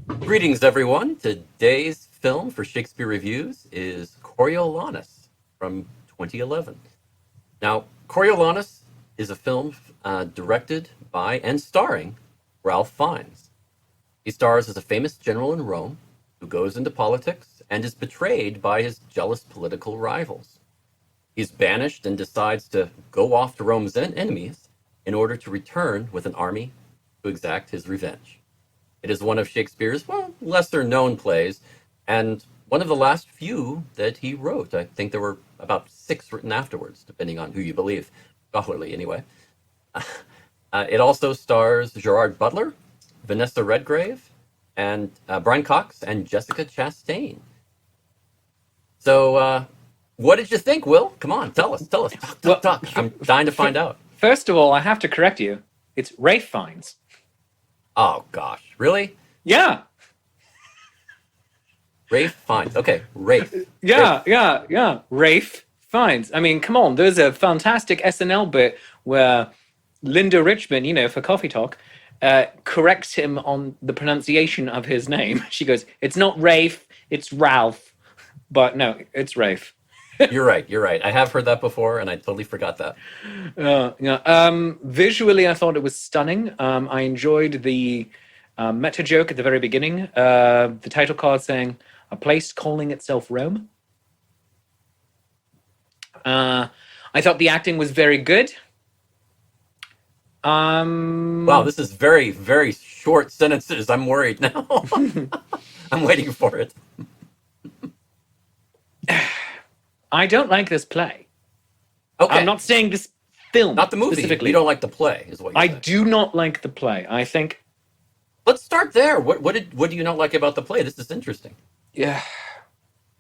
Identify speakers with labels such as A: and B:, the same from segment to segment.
A: Greetings, everyone. Today's film for Shakespeare Reviews is Coriolanus from 2011. Now, Coriolanus is a film directed by and starring Ralph Fiennes. He stars as a famous general in Rome who goes into politics and is betrayed by his jealous political rivals. He's banished and decides to go off to Rome's enemies in order to return with an army to exact his revenge. It is one of Shakespeare's, lesser known plays, and one of the last few that he wrote. I think there were about 6 written afterwards, depending on who you believe, scholarly anyway. It also stars Gerard Butler, Vanessa Redgrave, and Brian Cox and Jessica Chastain. So, what did you think, Will? Come on, tell us. Talk. I'm dying to find out.
B: First of all, I have to correct you. It's Ralph Fiennes.
A: Oh, gosh. Really?
B: Yeah.
A: Ralph Fiennes. Okay, Ralph.
B: Yeah. Ralph Fiennes. I mean, come on. There's a fantastic SNL bit where Linda Richman, for Coffee Talk, corrects him on the pronunciation of his name. She goes, "It's not Rafe, it's Ralph." But no, it's Ralph.
A: You're right. I have heard that before, and I totally forgot that.
B: Visually, I thought it was stunning. I enjoyed the meta joke at the very beginning. The title card saying, "A place calling itself Rome." I thought the acting was very good.
A: Wow, this is very, very short sentences. I'm worried now. I'm waiting for it.
B: I don't like this play.
A: Okay.
B: I'm not saying this film.
A: Not the movie.
B: Specifically.
A: You don't like the play, is what you're
B: I
A: saying.
B: do not like the play. I think.
A: Let's start there. What do you not like about the play? This is interesting.
B: Yeah.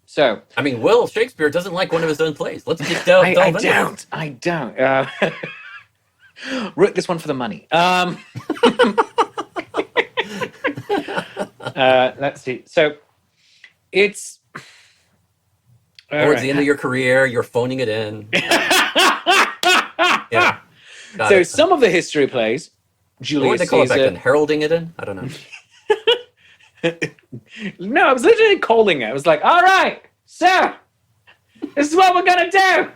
B: So.
A: I mean, Will Shakespeare doesn't like one of his own plays. Let's just delve into it.
B: I don't. Wrote this one for the money. Let's see. So, it's.
A: Towards the end of your career, you're phoning it in. Yeah.
B: So some of the history plays, Julius
A: What would they call
B: Caesar.
A: it back then? Heralding it in? I don't know.
B: No, I was literally calling it. I was like, "All right, so this is what we're gonna do."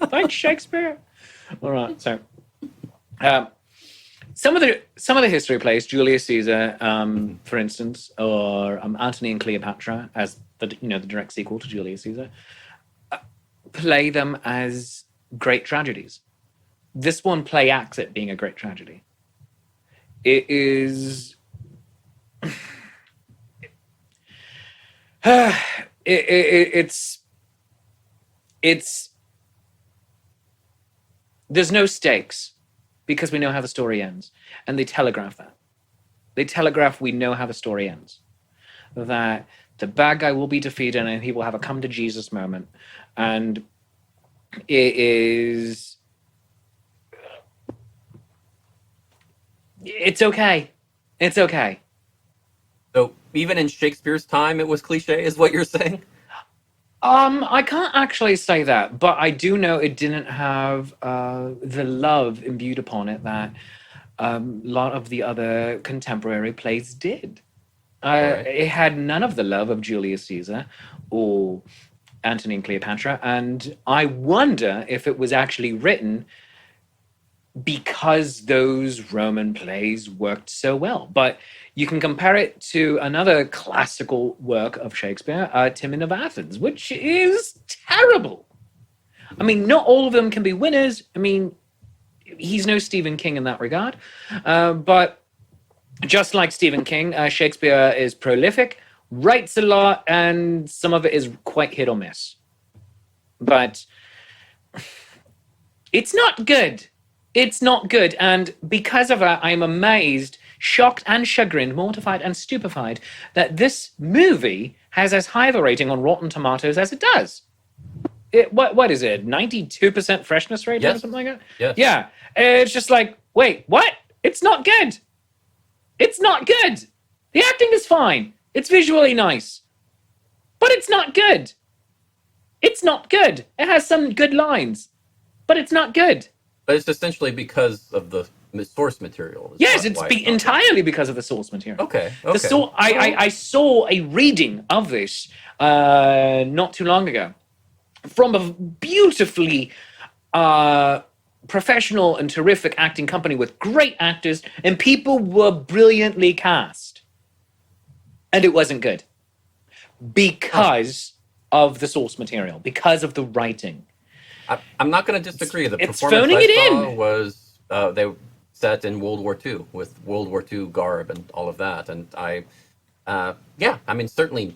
B: Thanks, Shakespeare. All right, so some of the history plays, Julius Caesar, for instance, or Antony and Cleopatra, as the direct sequel to Julius Caesar, play them as great tragedies. This one play acts it being a great tragedy. It is. It's. There's no stakes because we know how the story ends, and they telegraph that. They telegraph we know how the story ends. That the bad guy will be defeated and he will have a come to Jesus moment. And it is. It's okay. It's okay.
A: So even in Shakespeare's time, it was cliche, is what you're saying?
B: I can't actually say that, but I do know it didn't have the love imbued upon it that a lot of the other contemporary plays did.
A: Right.
B: It had none of the love of Julius Caesar or Antony and Cleopatra, and I wonder if it was actually written because those Roman plays worked so well. But you can compare it to another classical work of Shakespeare, Timon of Athens, which is terrible. I mean, not all of them can be winners. I mean, he's no Stephen King in that regard, but just like Stephen King, Shakespeare is prolific, writes a lot, and some of it is quite hit or miss. But it's not good. It's not good. And because of that, I'm amazed, shocked and chagrined, mortified and stupefied that this movie has as high of a rating on Rotten Tomatoes as it does. What is it? 92% freshness rate or something like that?
A: Yes.
B: Yeah. It's just like, wait, what? It's not good. It's not good. The acting is fine. It's visually nice. But it's not good. It's not good. It has some good lines. But it's not good.
A: But it's essentially because of the source material. Is
B: Yes,
A: why
B: it's
A: it's not
B: entirely because of the source material.
A: okay.
B: I saw a reading of this not too long ago from a beautifully professional and terrific acting company with great actors, and people were brilliantly cast. And it wasn't good because of the source material, because of the writing.
A: I'm not going to disagree. The
B: It's
A: performance
B: phoning
A: I
B: it
A: saw
B: in.
A: was they set in World War II with World War II garb and all of that, and yeah, I mean, certainly,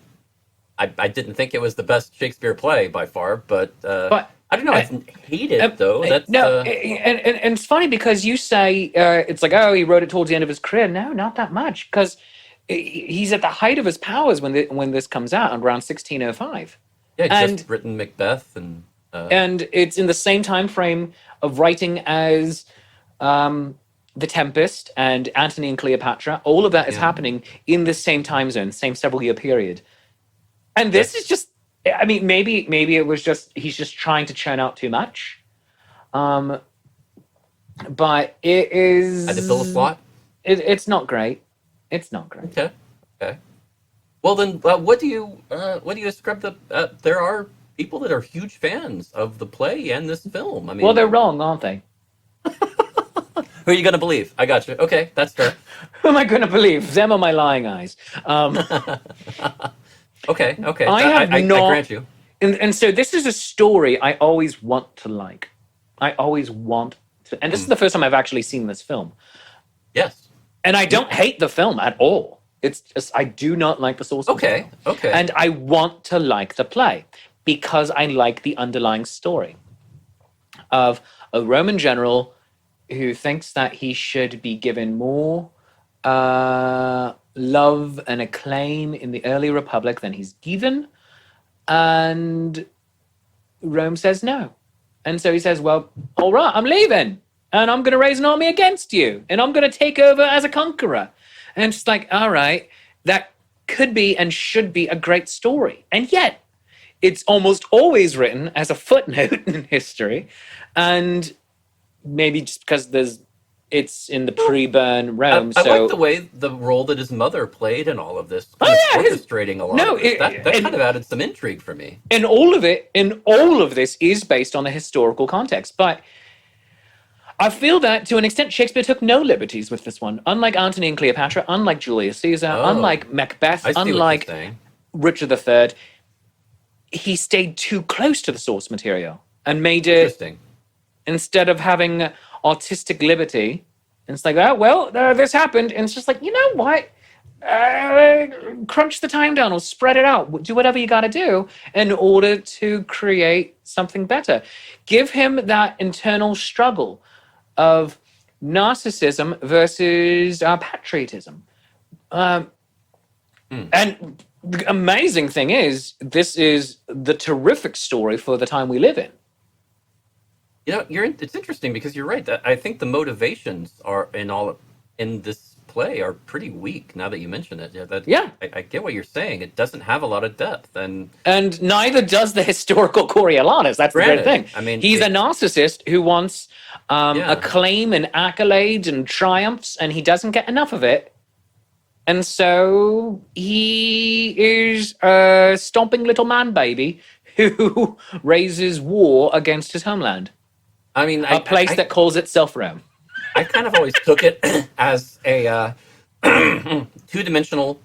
A: I didn't think it was the best Shakespeare play by far, but
B: But
A: I don't know. I didn't hate it though. That's
B: no, and it's funny because you say it's like, oh, he wrote it towards the end of his career. No, not that much, because he's at the height of his powers when this comes out around 1605.
A: yeah,
B: and
A: just written Macbeth and
B: and it's in the same time frame of writing as The Tempest and Antony and Cleopatra. All of that is
A: yeah.
B: happening in the same time zone, same several year period. And this is just, I mean, maybe it was just he's just trying to churn out too much. But it is.
A: Had to fill a slot.
B: It's not great. It's not great.
A: Okay. Okay. Well, then, what do you ascribe the? There are people that are huge fans of the play and this film. I mean,
B: Well, they're wrong, aren't they?
A: who are you going to believe? I got you. Okay, that's fair.
B: Who am I going to believe? Them or my lying eyes?
A: Okay. Okay.
B: I
A: grant you.
B: And so this is a story I always want to like. I always want to, and this is the first time I've actually seen this film.
A: Yes.
B: And I don't hate the film at all. It's just I do not like the source material.
A: Okay.
B: And I want to like the play because I like the underlying story of a Roman general who thinks that he should be given more love and acclaim in the early Republic than he's given. And Rome says no. And so he says, well, all right, I'm leaving. And I'm going to raise an army against you. And I'm going to take over as a conqueror. And it's like, all right, that could be and should be a great story. And yet, it's almost always written as a footnote in history. And maybe just because it's in the pre-burn Rome.
A: I
B: so
A: like the way the role that his mother played in all of this, orchestrating a lot.
B: No,
A: of this. That kind of added some intrigue for me.
B: And all of this is based on the historical context. But I feel that to an extent, Shakespeare took no liberties with this one. Unlike Antony and Cleopatra, unlike Julius Caesar, unlike Macbeth,
A: I see
B: unlike
A: what you're saying.
B: Richard III, he stayed too close to the source material and made it,
A: Interesting.
B: instead of having artistic liberty, and it's like, oh, well, this happened. And it's just like, you know what? Crunch the time down or spread it out. Do whatever you got to do in order to create something better. Give him that internal struggle of narcissism versus patriotism. And the amazing thing is, this is the terrific story for the time we live in.
A: You know, it's interesting because you're right. That I think the motivations are in this play are pretty weak. Now that you mention it, I get what you're saying. It doesn't have a lot of depth, and
B: neither does the historical Coriolanus. That's the great thing.
A: I mean,
B: he's a narcissist who wants acclaim and accolades and triumphs, and he doesn't get enough of it. And so he is a stomping little man baby who raises war against his homeland.
A: I mean,
B: a place that calls itself Rome.
A: I kind of always took it as a two-dimensional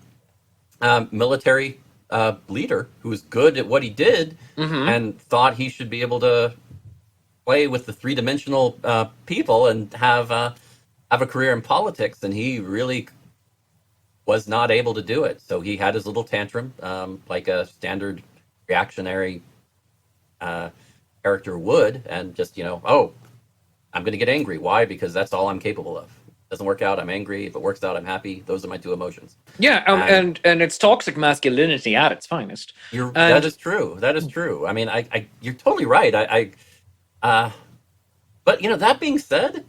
A: military leader who was good at what he did and thought he should be able to play with the three-dimensional people and have a career in politics, and he really was not able to do it. So he had his little tantrum, like a standard reactionary character would, and just, I'm going to get angry. Why? Because that's all I'm capable of. Doesn't work out, I'm angry. If it works out, I'm happy. Those are my two emotions.
B: Yeah, and it's toxic masculinity at its finest.
A: That is true. That is true. I mean, you're totally right. But that being said,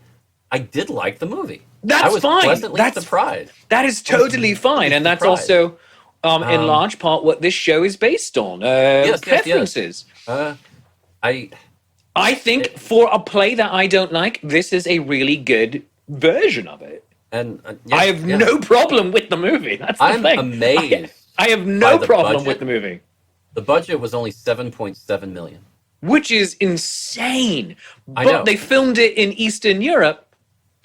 A: I did like the movie.
B: That's
A: I was
B: fine.
A: Pleasantly surprised.
B: That is totally fine, and that's also, in large part, what this show is based on. Preferences.
A: Yes.
B: I think for a play that I don't like, this is a really good version of it.
A: And
B: I have no problem with the movie. That's the
A: I'm
B: thing.
A: amazed
B: I have
A: by
B: no
A: the
B: problem with
A: budget.
B: the movie.
A: The budget was only 7.7 million.
B: Which is insane.
A: I
B: But
A: know.
B: they filmed it in Eastern Europe,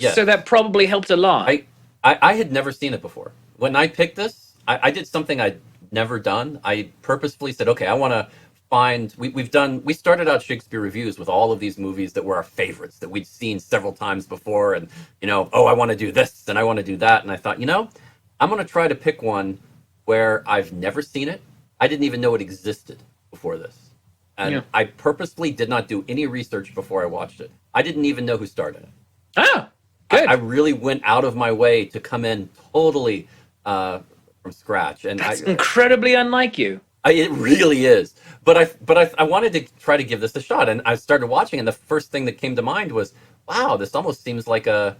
B: so
A: Yes.
B: that probably helped a lot.
A: I had never seen it before. When I picked this, I did something I'd never done. I purposefully said, okay, I want to find. We started out Shakespeare reviews with all of these movies that were our favorites that we'd seen several times before, and oh, I want to do this and I want to do that, and I thought, I'm going to try to pick one where I've never seen it. I didn't even know it existed before this, and
B: Yeah.
A: I purposefully did not do any research before I watched it. I didn't even know who started it.
B: Ah, good.
A: I really went out of my way to come in totally from scratch, and
B: That's incredibly unlike you.
A: it really is. But I wanted to try to give this a shot, and I started watching, and the first thing that came to mind was, wow, this almost seems like the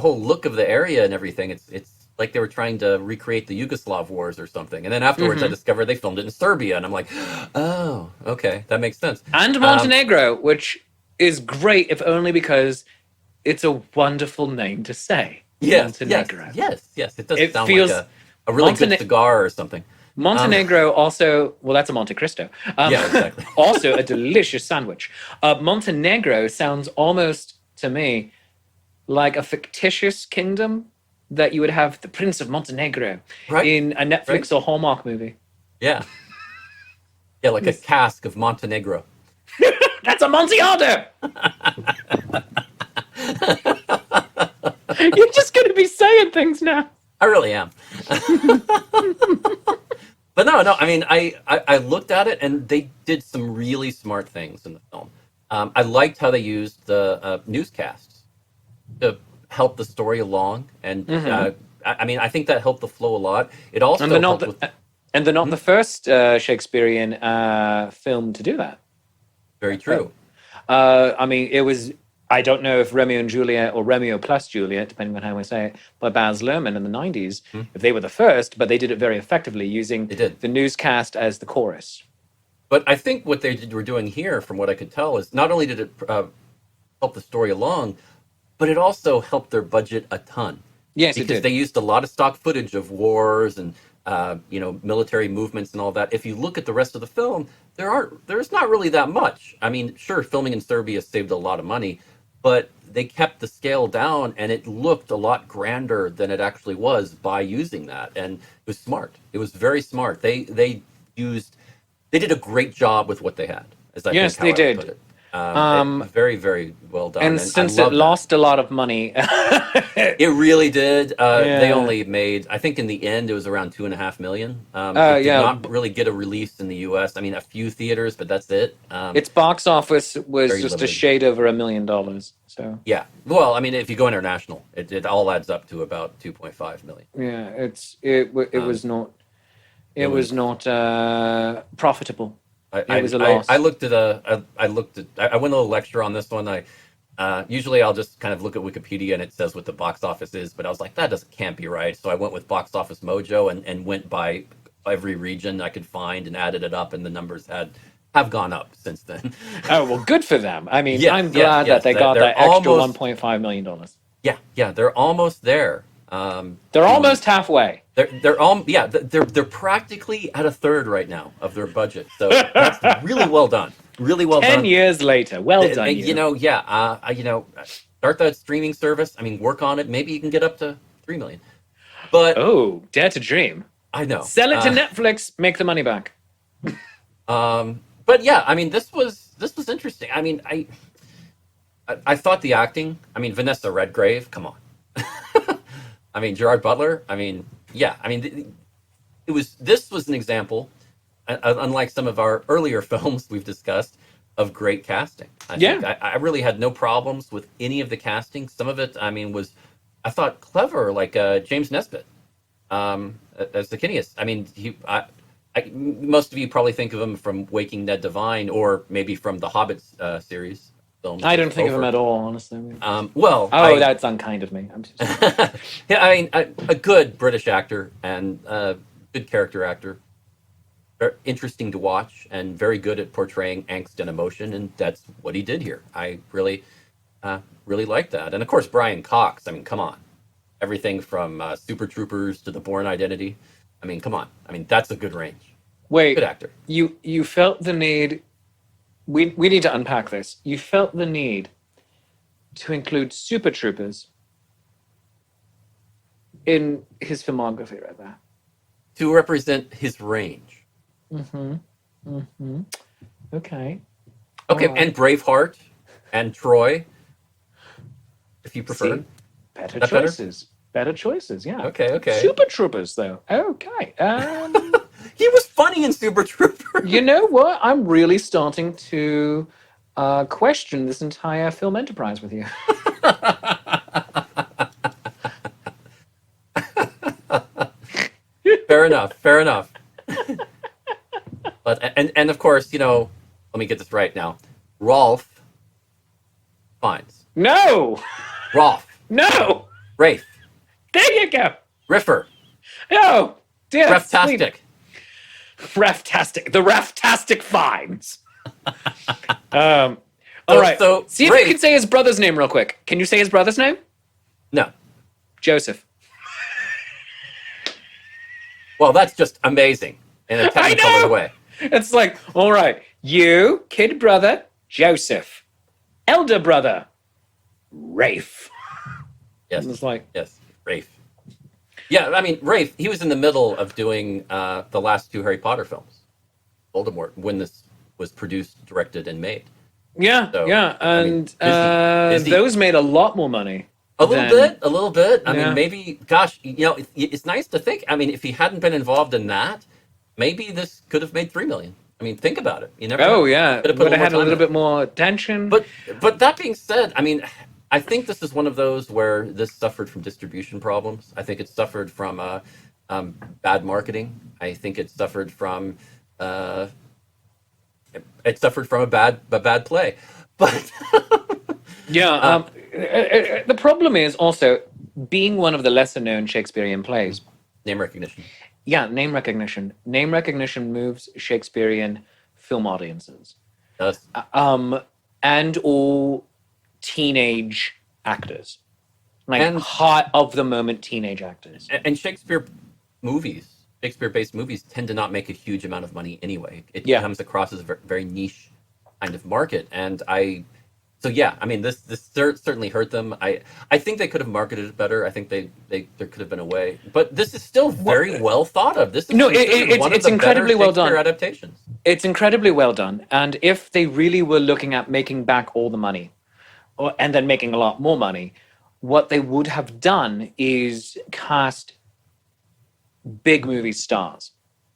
A: whole look of the area and everything. It's like they were trying to recreate the Yugoslav wars or something. And then afterwards, I discovered they filmed it in Serbia, and I'm like, oh, okay, that makes sense.
B: And Montenegro, which is great, if only because it's a wonderful name to say.
A: Yes,
B: Montenegro.
A: yes. It does
B: It
A: sound
B: feels-
A: like a really good cigar or something.
B: Montenegro also, well, that's a Monte Cristo.
A: Yeah, exactly.
B: Also a delicious sandwich. Montenegro sounds almost, to me, like a fictitious kingdom that you would have the Prince of Montenegro
A: Right,
B: in a Netflix
A: right.
B: or Hallmark movie.
A: Yeah. Yeah, like a cask of Montenegro.
B: That's Amontillado! You're just going to be saying things now.
A: I really am. But no, I mean, I looked at it, and they did some really smart things in the film. I liked how they used the newscasts to help the story along, and I think that helped the flow a lot. It also
B: And they're not
A: helped with
B: and they're not the first Shakespearean film to do that.
A: very true.
B: It was, I don't know if Romeo and Juliet or Romeo plus Juliet, depending on how I say it, by Baz Luhrmann in the 90s, if they were the first, but they did it very effectively using
A: They did.
B: the newscast as the chorus.
A: But I think what they were doing here, from what I could tell, is not only did it help the story along, but it also helped their budget a ton.
B: Yes, it
A: Because
B: did.
A: they used a lot of stock footage of wars and military movements and all that. If you look at the rest of the film, there's not really that much. I mean, sure, filming in Serbia saved a lot of money, but they kept the scale down, and it looked a lot grander than it actually was by using that. And it was smart. It was very smart. They did a great job with what they had.
B: Yes,
A: think
B: they
A: how I
B: did.
A: would put it. It was very, very well done.
B: And
A: I
B: since it
A: love that.
B: lost a lot of money,
A: It really did. They
B: Yeah.
A: only made, I think in the end, it was around 2.5 million. It did
B: yeah.
A: not really get a release in the US. I mean, a few theaters, but that's it.
B: its box office was
A: Very
B: just
A: limited.
B: a shade over $1 million. So
A: Yeah. Well, I mean, if you go international, it all adds up to about 2.5 million.
B: yeah, it was not profitable. It was a loss.
A: I looked at I went a little lecture on this one. Usually I'll just kind of look at Wikipedia and it says what the box office is, but I was like, can't be right. So I went with Box Office Mojo and went by every region I could find and added it up, and the numbers have gone up since then.
B: Oh, well, good for them. I mean,
A: Yes,
B: I'm glad that they got
A: they're
B: that extra
A: almost-
B: $1.5 million.
A: Yeah, they're almost there.
B: They're almost halfway.
A: They're practically at a third right now of their budget. So that's really well done. Really well
B: 10
A: done.
B: years later. Well done, you.
A: Start that streaming service. I mean, work on it. Maybe you can get up to 3 million. But
B: Oh, dare to dream.
A: I know.
B: Sell it to Netflix, make the money back.
A: But yeah, I mean, this was interesting. I mean, I thought the acting. I mean, Vanessa Redgrave. Come on. I mean, Gerard Butler. I mean, yeah. I mean, this was an example, unlike some of our earlier films we've discussed, of great casting. I really had no problems with any of the casting. Some of it, I mean, I thought clever, like James Nesbitt as the Phineas. I mean, most of you probably think of him from Waking Ned Divine, or maybe from the Hobbit series. Films.
B: I don't think of him at all, honestly.
A: That's
B: unkind of me. I'm just...
A: yeah, I mean, a good British actor and a good character actor. Very interesting to watch and very good at portraying angst and emotion, and that's what he did here. I really really liked that. And of course, Brian Cox. I mean, come on, everything from Super Troopers to The Bourne Identity. I mean, come on. I mean, that's a good range. Good
B: Wait,
A: actor.
B: you felt the need. We need to unpack this. You felt the need to include Super Troopers in his filmography right there.
A: To represent his range.
B: Mm-hmm. Mm-hmm. Okay.
A: Okay,
B: All right.
A: and Braveheart and Troy, if you prefer.
B: See? Better
A: That better?
B: choices. Better choices, yeah.
A: Okay.
B: Super Troopers, though. Okay.
A: He was funny in Super Troopers.
B: You know what? I'm really starting to question this entire film enterprise with you.
A: Fair enough. Fair enough. But and of course, let me get this right now. Rolf Fiennes.
B: No!
A: Rolf.
B: No!
A: Rafe.
B: There you go!
A: Riffer.
B: Oh, dear.
A: Reftastic.
B: Reftastic. The Reftastic Finds. All right.
A: So
B: see if you can say his brother's name real quick. Can you say his brother's name?
A: No.
B: Joseph.
A: Well, that's just amazing in a technicolor way.
B: It's like, all right, you, kid brother, Joseph. Elder brother, Rafe.
A: Yes.
B: It's like,
A: yes, Rafe. Yeah, I mean, Rafe, he was in the middle of doing the last two Harry Potter films, Voldemort, when this was produced, directed, and made.
B: yeah,
A: So,
B: yeah.
A: I mean,
B: And
A: is he-
B: those made a lot more money.
A: A little bit. I
B: Yeah.
A: mean, maybe, gosh, it's nice to think. I mean, if he hadn't been involved in that, maybe this could have made 3 million. I mean, think about it. You never know.
B: Oh, yeah.
A: Could have put
B: Would have had a
A: more
B: little
A: time in
B: bit more attention.
A: But that being said, I mean, I think this is one of those where this suffered from distribution problems. I think it suffered from bad marketing. I think it suffered from a bad play. But
B: yeah, the problem is also being one of the lesser known Shakespearean plays.
A: name recognition.
B: Yeah, name recognition. Name recognition moves Shakespearean film audiences.
A: Does
B: And all teenage actors. Like
A: And-
B: hot of the moment teenage actors.
A: and Shakespeare-based movies tend to not make a huge amount of money anyway. It
B: Yeah.
A: comes across as a very niche kind of market, and so yeah, I mean, this certainly hurt them. I think they could have marketed it better. I think there could have been a way, but this is still very well thought of. This is
B: No,
A: considered one of
B: it's
A: the
B: incredibly
A: better
B: well done.
A: Shakespeare adaptations.
B: It's incredibly well done. And if they really were looking at making back all the money, and then making a lot more money, what they would have done is cast big movie stars.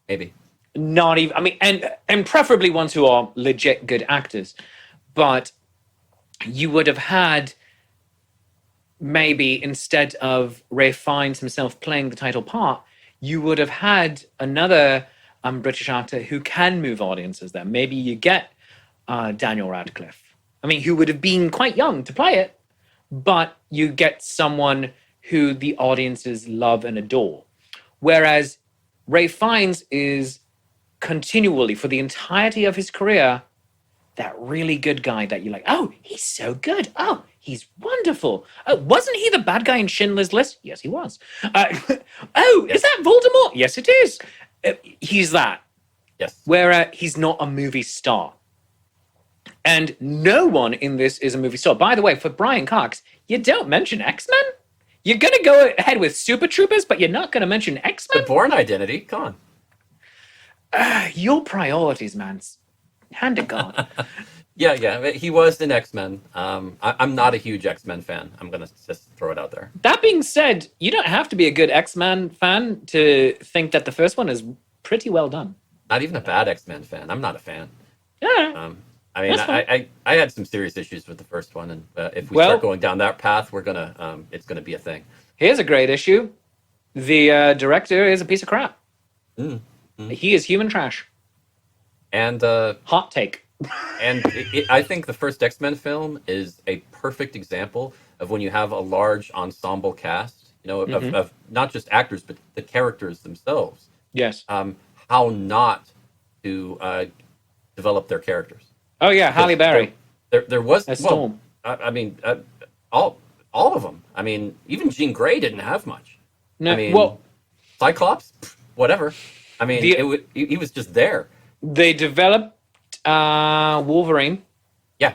A: Maybe.
B: Not even, I mean, and preferably ones who are legit good actors. But you would have had, maybe instead of Ralph Fiennes himself playing the title part, you would have had another British actor who can move audiences there. Maybe you get Daniel Radcliffe. I mean, who would have been quite young to play it, but you get someone who the audiences love and adore. Whereas Ralph Fiennes is continually, for the entirety of his career, that really good guy that you like. Oh, he's so good. Oh, he's wonderful. Oh, wasn't he the bad guy in Schindler's List? Yes, he was. Is that Voldemort? Yes, it is. He's that.
A: Yes.
B: Where he's not a movie star. And no one in this is a movie star. By the way, for Brian Cox, you don't mention X-Men? You're going to go ahead with Super Troopers, but you're not going to mention
A: The
B: X-Men?
A: Bourne Identity. Come on.
B: Your priorities, man. Hand to God.
A: Yeah. He was in X-Men. I'm not a huge X-Men fan. I'm gonna just throw it out there.
B: That being said, you don't have to be a good X-Men fan to think that the first one is pretty well done.
A: Not even a bad X-Men fan. I'm not a fan.
B: Yeah.
A: I mean,
B: That's fine.
A: I had some serious issues with the first one, and if we
B: Well-
A: start going down that path, we're gonna it's gonna be a thing.
B: Here's a great issue. The director is a piece of crap. He is human trash.
A: And
B: Hot take.
A: I think the first X-Men film is a perfect example of when you have a large ensemble cast, of not just actors but the characters themselves.
B: Yes.
A: How not to develop their characters.
B: Oh yeah, Halle Berry.
A: There was
B: As Storm.
A: I mean, all of them. I mean, even Jean Grey didn't have much. I
B: No,
A: mean,
B: well,
A: Cyclops, whatever. I mean,
B: the
A: he was just there.
B: they developed Wolverine
A: Yeah,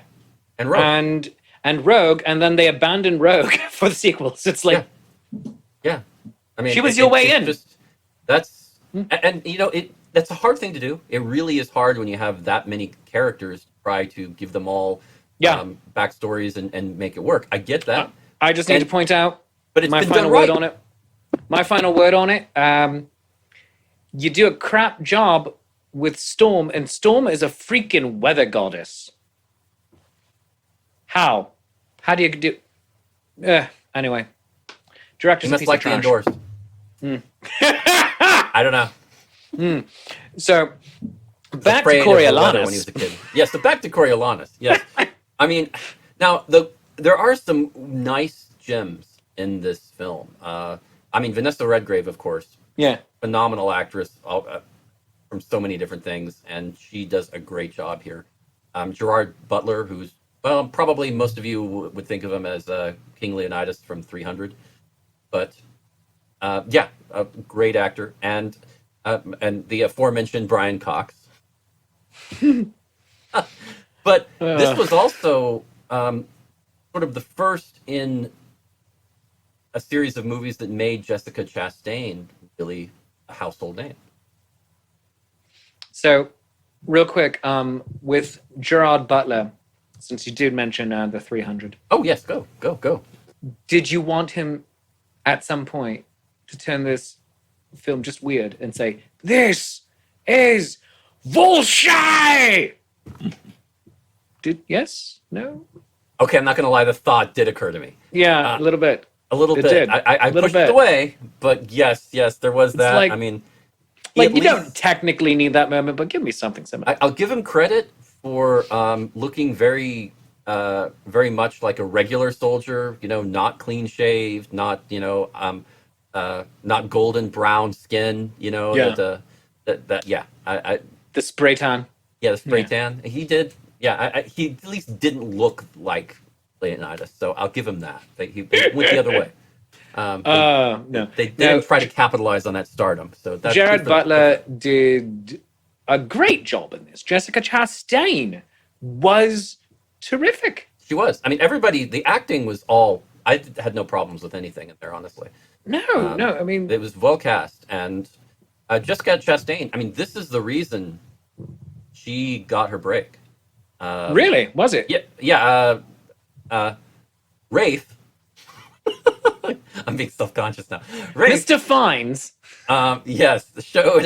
A: and Rogue.
B: and Rogue, and then they abandoned Rogue for the sequels. It's
A: Yeah,
B: like
A: yeah. I mean,
B: she was your way
A: it's
B: in.
A: just that's and you know that's a hard thing to do. It really is hard when you have that many characters to try to give them all
B: Yeah.
A: backstories and make it work. I get that,
B: I just need to
A: and
B: point out
A: but it's
B: my
A: been
B: final
A: done
B: word
A: right.
B: on it. My final word on it. You do a crap job with Storm, and Storm is a freaking weather goddess. How? How do you do? Anyway,
A: You
B: director's a
A: must
B: piece
A: like
B: of
A: the
B: trash.
A: indoors. I don't know.
B: So back to
A: Afraid of the weather when he
B: Coriolanus.
A: was a kid. Yes, so back to Coriolanus. Yes, I mean, now there are some nice gems in this film. I mean, Vanessa Redgrave, of course,
B: Yeah.
A: phenomenal actress from so many different things, and she does a great job here. Gerard Butler, who's well, probably most of you would think of him as King Leonidas from 300, but yeah, a great actor, and the aforementioned Brian Cox. But this was also sort of the first in a series of movies that made Jessica Chastain really a household name.
B: So, real quick, with Gerard Butler, since you did mention the 300,
A: Oh yes, go.
B: did you want him at some point to turn this film just weird and say, "This is Volshy"? Did yes? No?
A: Okay, I'm not going to lie. The thought did occur to me
B: Yeah,
A: uh,
B: a little bit.
A: a little
B: It
A: bit.
B: did.
A: I
B: Little
A: pushed
B: bit.
A: it away, but yes, there was
B: It's
A: that.
B: like-
A: I mean, he
B: Like
A: at
B: you don't
A: least-
B: technically need that moment, but give me something similar.
A: I'll give him credit for looking very much like a regular soldier. You know, not clean shaved, not not golden brown skin. You know
B: Yeah.
A: that yeah.
B: The spray tan.
A: Yeah, the spray
B: Yeah.
A: tan. He did. Yeah, he at least didn't look like Leonidas, so I'll give him that. They went the other way.
B: No.
A: They didn't try to capitalize on that stardom. So that's
B: Gerard
A: good for them.
B: Butler did a great job in this. Jessica Chastain was terrific.
A: She was. I mean, everybody. The acting was all. I had no problems with anything in there, honestly.
B: No, I mean,
A: It was well cast, and Jessica Chastain. I mean, this is the reason she got her break.
B: really, was it?
A: Yeah. Rafe. I'm being self-conscious now. Rafe,
B: Mr. Fines.
A: yes, showed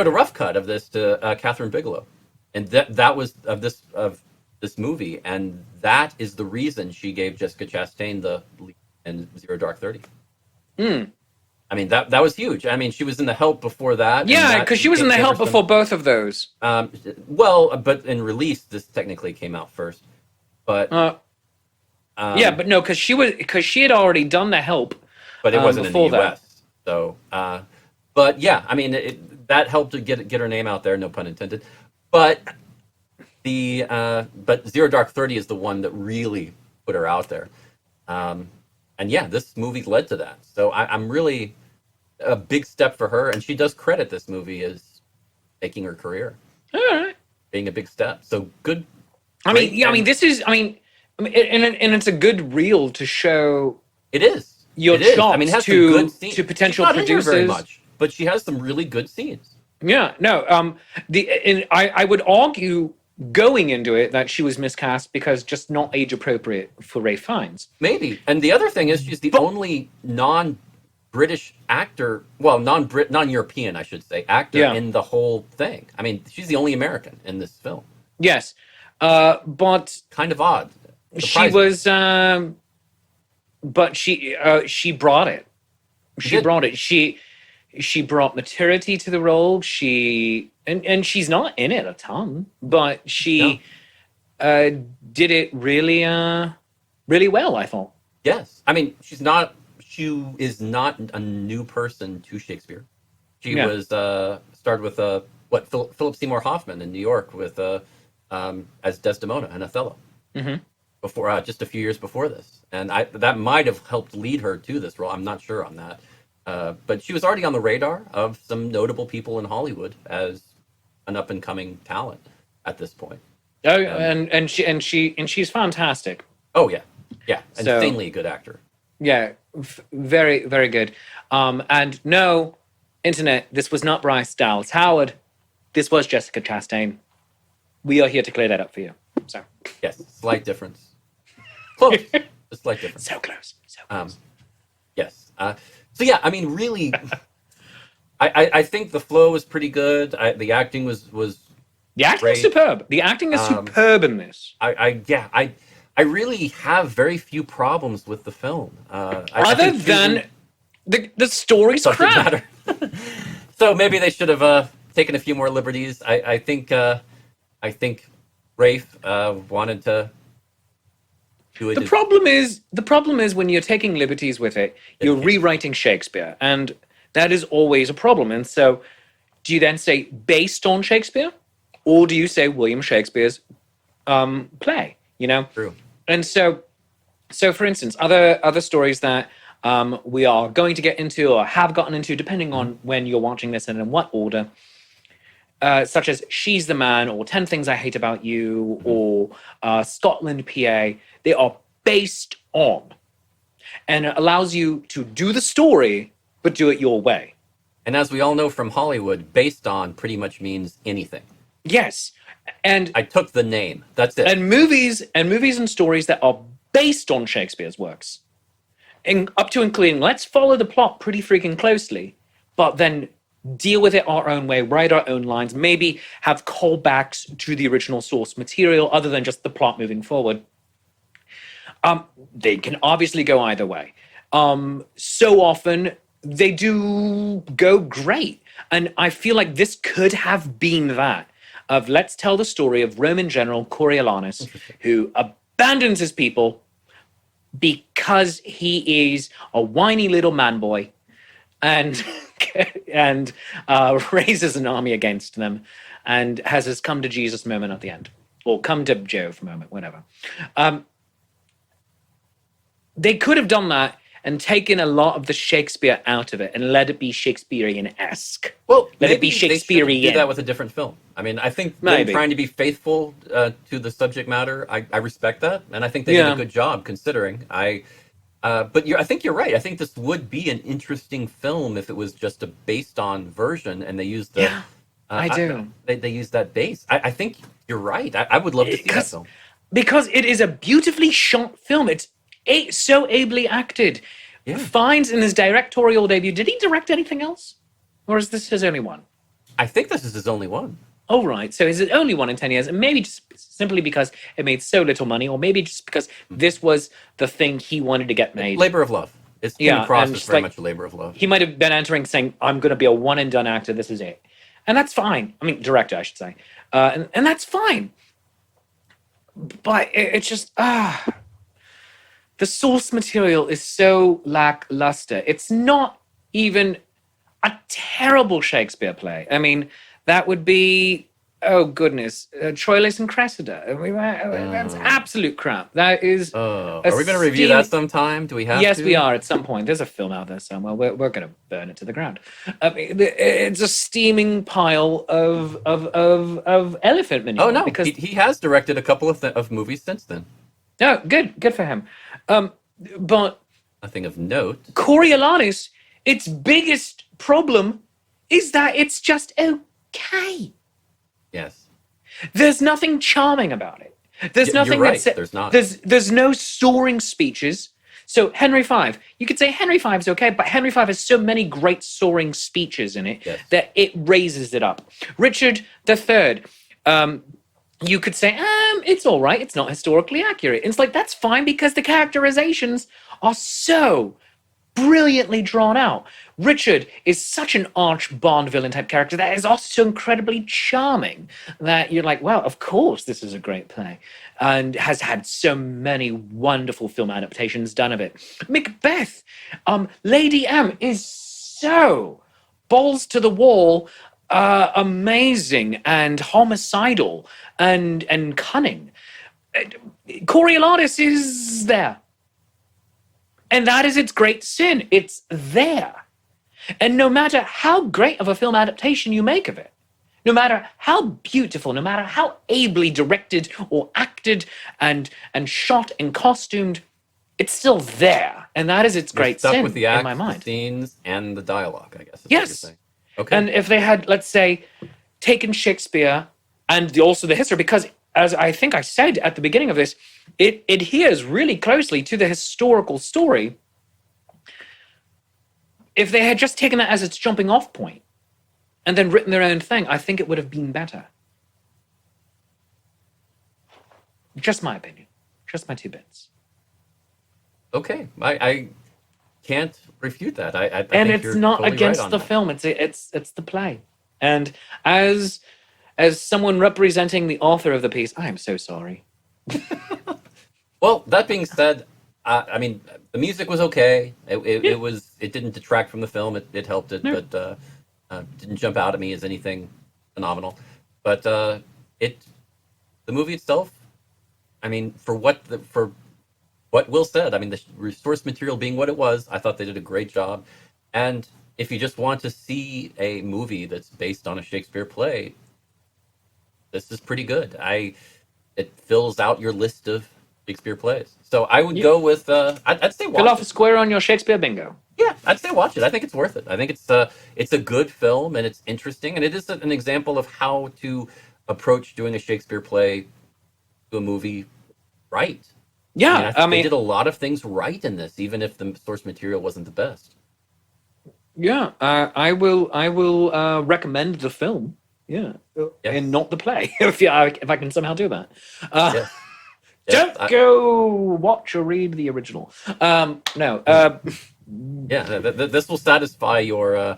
A: a rough cut of this to Catherine Bigelow, and that was of this movie, and that is the reason she gave Jessica Chastain the lead in Zero Dark 30. I mean that was huge. I mean, she was in The Help before that. and
B: Yeah,
A: that
B: because she was in The
A: gave her
B: Help
A: some-
B: before both of those.
A: Well, but in release, this technically came out first. But
B: Yeah, but no, because she had already done The Help.
A: but it wasn't in the
B: before that.
A: U.S. So, but yeah, I mean, that helped to get her name out there. No pun intended. But but Zero Dark 30 is the one that really put her out there. And yeah, this movie led to that. So I'm really a big step for her, and she does credit this movie as making her career,
B: All right.
A: being a big step. So good.
B: I mean, yeah, I mean, this is, I mean, and it's a good reel to show
A: It is.
B: your
A: It is.
B: chops
A: I mean, it has some
B: to
A: good scenes.
B: to potential
A: She's not in there
B: producers.
A: very much, but she has some really good scenes.
B: Yeah, no. And I would argue going into it that she was miscast because just not age appropriate for Ray Fiennes.
A: Maybe. And the other thing is, she's the only non-British actor, well, non-European, I should say, actor
B: Yeah.
A: in the whole thing. I mean, she's the only American in this film.
B: Yes, but
A: Kind of odd.
B: she
A: Surprising.
B: was. But she brought it. She
A: did.
B: brought it. She brought maturity to the role. And she's not in it a ton, but she did it really really well, I thought.
A: Yes. I mean, she is not a new person to Shakespeare. She
B: Yeah.
A: was starred with Philip Seymour Hoffman in New York with as Desdemona and Othello.
B: Mhm.
A: before, just a few years before this, and that might have helped lead her to this role. I'm not sure on that, but she was already on the radar of some notable people in Hollywood as an up and coming talent at this point.
B: Oh, and she's fantastic.
A: Oh yeah, yeah,
B: So
A: insanely good actor.
B: yeah, very very good. And no, internet, this was not Bryce Dallas Howard. This was Jessica Chastain. We are here to clear that up for you. So
A: Yes, slight difference. Close, a slight difference.
B: so close, so
A: Um,
B: close.
A: yes. So yeah, I mean, really, I think the flow was pretty good. The acting was
B: The acting is
A: great.
B: superb. The acting is
A: Um,
B: superb in this.
A: I really have very few problems with the film. I
B: Other
A: think
B: than
A: choosing
B: the story's
A: doesn't
B: crap.
A: matter. So maybe they should have taken a few more liberties. I think Rafe wanted to do it.
B: The problem is when you're taking liberties with it, you're rewriting Shakespeare, and that is always a problem. And so, do you then say based on Shakespeare, or do you say William Shakespeare's play? You know,
A: True.
B: and so for instance, other stories that we are going to get into or have gotten into, depending on when you're watching this and in what order. Such as She's the Man or 10 Things I Hate About You or Scotland, PA, they are based on. And it allows you to do the story, but do it your way.
A: And as we all know from Hollywood, based on pretty much means anything.
B: Yes. And
A: I took the name. That's it.
B: movies and stories that are based on Shakespeare's works. And up to including, let's follow the plot pretty freaking closely, but then deal with it our own way, write our own lines, maybe have callbacks to the original source material other than just the plot moving forward. They can obviously go either way. So often they do go great. And I feel like this could have been that of let's tell the story of Roman general Coriolanus who abandons his people because he is a whiny little man boy and and raises an army against them and has his come to Jesus moment at the end or come to Jove moment, whatever. They could have done that and taken a lot of the Shakespeare out of it and let it be Shakespearean-esque.
A: Well,
B: let it
A: maybe
B: be
A: they should
B: Shakespearean.
A: do that with a different film. I mean, I think them
B: Maybe.
A: trying to be faithful to the subject matter, I respect that, and I think they did
B: Yeah.
A: a good job considering. But I think you're right. I think this would be an interesting film if it was just a based on version, and they used the.
B: Yeah, I do.
A: They used that base. I think you're right. I would love to see that film.
B: Because it is a beautifully shot film. It's so ably acted.
A: Yeah.
B: Fiennes in his directorial debut, did he direct anything else? Or is this his only one?
A: I think this is his only one.
B: Oh, right. So is it only one in 10 years? And maybe just simply because it made so little money, or maybe just because this was the thing he wanted to get made.
A: Labor of love. It's came
B: Yeah,
A: across
B: and
A: as
B: just
A: very
B: like-
A: much a labor of love.
B: He might have been entering saying, I'm going to be a one and done actor. This is it. And that's fine. I mean, director, I should say. And that's fine. But it's just, the source material is so lackluster. It's not even a terrible Shakespeare play. I mean, that would be, oh goodness, Troilus and Cressida. I mean, that's absolute crap. That is.
A: Are we going to review that sometime? Do we have
B: Yes,
A: to?
B: we are at some point. There's a film out there somewhere. We're going to burn it to the ground. I mean, it's a steaming pile of elephant manure.
A: Oh, no.
B: because
A: He has directed a couple of movies since then.
B: no, good for him. But
A: Nothing of note.
B: Coriolanus, its biggest problem is that it's just okay.
A: Yes.
B: There's nothing charming about it. There's
A: You're
B: nothing
A: right,
B: that's
A: there's not.
B: There's no soaring speeches. So Henry V, you could say Henry V is okay, but Henry V has so many great soaring speeches in it
A: Yes.
B: that it raises it up. Richard III, you could say, it's all right. It's not historically accurate. And it's like, that's fine because the characterizations are so brilliantly drawn out. Richard is such an arch Bond villain type character that is also so incredibly charming that you're like, well, of course this is a great play, and has had so many wonderful film adaptations done of it. Macbeth, Lady M is so balls to the wall, amazing and homicidal and cunning. Coriolanus is there. And that is its great sin. It's there. And no matter how great of a film adaptation you make of it, no matter how beautiful, no matter how ably directed or acted and shot and costumed, it's still there. And that is its
A: You're
B: great
A: stuck
B: sin
A: with the
B: in
A: acts,
B: my
A: the
B: mind.
A: scenes, and the dialogue, I guess is what
B: Yes.
A: you're saying. Okay.
B: And if they had, let's say, taken Shakespeare and also the history, because as I think I said at the beginning of this, it adheres really closely to the historical story. If they had just taken that as its jumping off point and then written their own thing, I think it would have been better. Just my opinion. Just my 2 bits.
A: Okay. I can't refute that. I
B: And
A: think
B: it's
A: you're
B: not
A: totally
B: against
A: right on
B: the
A: that.
B: film. It's the play. And as someone representing the author of the piece, I am so sorry.
A: Well, that being said, I mean, the music was okay.
B: Yeah.
A: It didn't detract from the film. It helped it,
B: No.
A: but didn't jump out at me as anything phenomenal. But the movie itself, I mean, for what Will said, I mean, the source material being what it was, I thought they did a great job. And if you just want to see a movie that's based on a Shakespeare play, this is pretty good. It fills out your list of Shakespeare plays. So I would
B: Yeah.
A: go with I'd say
B: Fill
A: watch
B: off a
A: it.
B: square on your Shakespeare bingo.
A: Yeah, I'd say watch it. I think it's worth it. I think it's a good film and it's interesting and it is an example of how to approach doing a Shakespeare play to a movie right.
B: Yeah,
A: I mean, they did a lot of things right in this, even if the source material wasn't the best.
B: yeah. I will recommend the film. Yeah,
A: Yes.
B: and not the play. if I can somehow do that.
A: Yes. Yes,
B: Don't go watch or read the original. No.
A: Yeah, this will satisfy your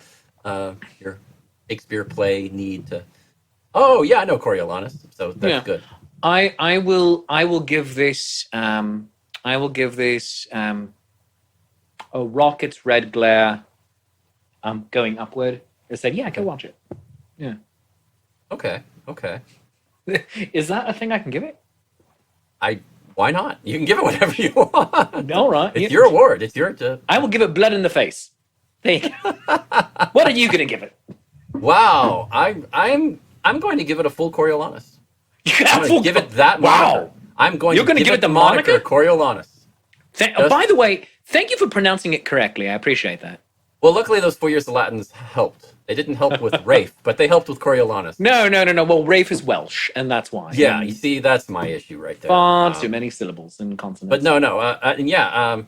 A: Shakespeare play need to. Oh yeah, I know Coriolanus, so that's
B: Yeah.
A: good.
B: I will give this a rocket's red glare going upward. I said, yeah, go watch it. Yeah.
A: Okay.
B: Is that a thing I can give it?
A: Why not? You can give it whatever you want.
B: All right.
A: It's your award. It's your.
B: I will give it blood in the face. There you go. What are you going to give it?
A: Wow, I'm going to give it a full Coriolanus. I'm going to give it that moniker.
B: Wow.
A: I'm going
B: You're
A: to
B: gonna
A: give
B: give
A: it
B: it
A: the
B: the
A: moniker
B: moniker?
A: Coriolanus.
B: By the way, thank you for pronouncing it correctly. I appreciate that.
A: Well, luckily those 4 years of Latins helped. They didn't help with Rafe, but they helped with Coriolanus.
B: No. Well, Rafe is Welsh, and that's why.
A: Yeah,
B: And
A: you see, that's my issue right there.
B: far too many syllables and consonants.
A: But no, and yeah,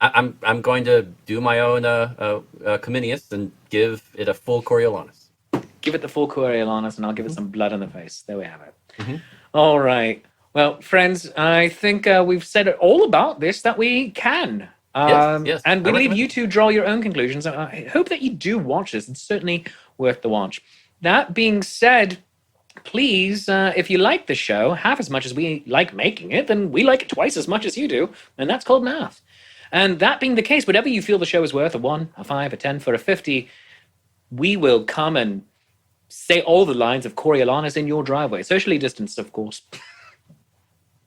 A: I'm going to do my own Cominius and give it a full Coriolanus.
B: Give it the full Coriolanus, and I'll give it some blood on the face. There we have it.
A: Mm-hmm.
B: All right. Well, friends, I think we've said all about this that we can.
A: Yes,
B: And we
A: I
B: leave
A: recommend
B: you
A: it.
B: to draw your own conclusions. I hope that you do watch this. It's certainly worth the watch. That being said, please, if you like the show half as much as we like making it, then we like it twice as much as you do, and that's called math. And that being the case, whatever you feel the show is worth, a 1, a 5, a 10, for a 50, we will come and say all the lines of Coriolanus in your driveway. Socially distanced, of course.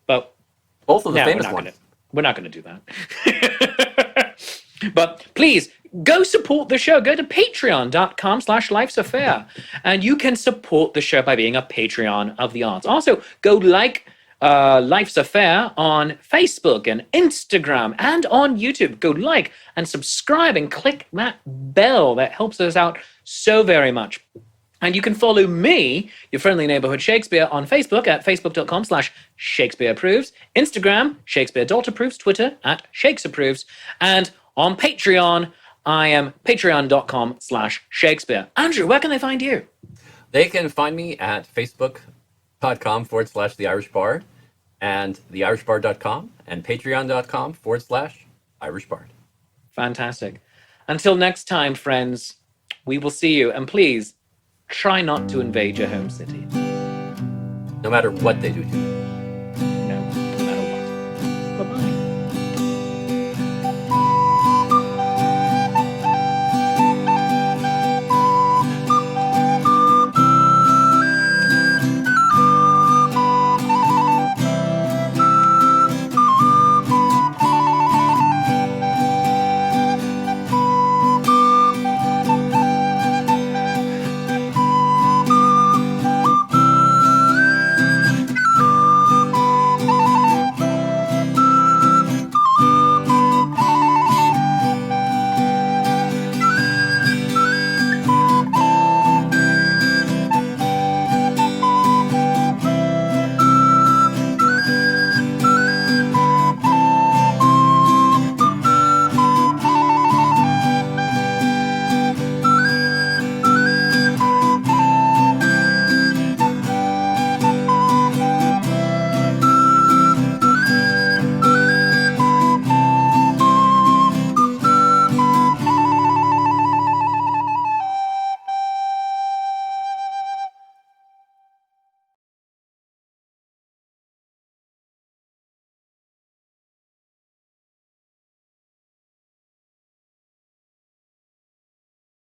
B: But
A: Both of the
B: no,
A: famous ones.
B: we're not going to do that. But please go support the show. Go to patreon.com/lifesaffair and you can support the show by being a Patreon of the arts. Also, go like Life's Affair on Facebook and Instagram and on YouTube. Go like and subscribe and click that bell. That helps us out so very much. And you can follow me, your friendly neighborhood Shakespeare, on Facebook at facebook.com/Shakespeare Approves, Instagram, Shakespeare.approves, Twitter at Shakes Approves, and on Patreon, I am patreon.com/Shakespeare. Andrew, where can they find you?
A: They can find me at facebook.com/The Irish Bard and theirishbard.com and patreon.com/Irish Bard.
B: Fantastic. Until next time, friends, we will see you. And please, try not to invade your home city.
A: No matter what they do to you.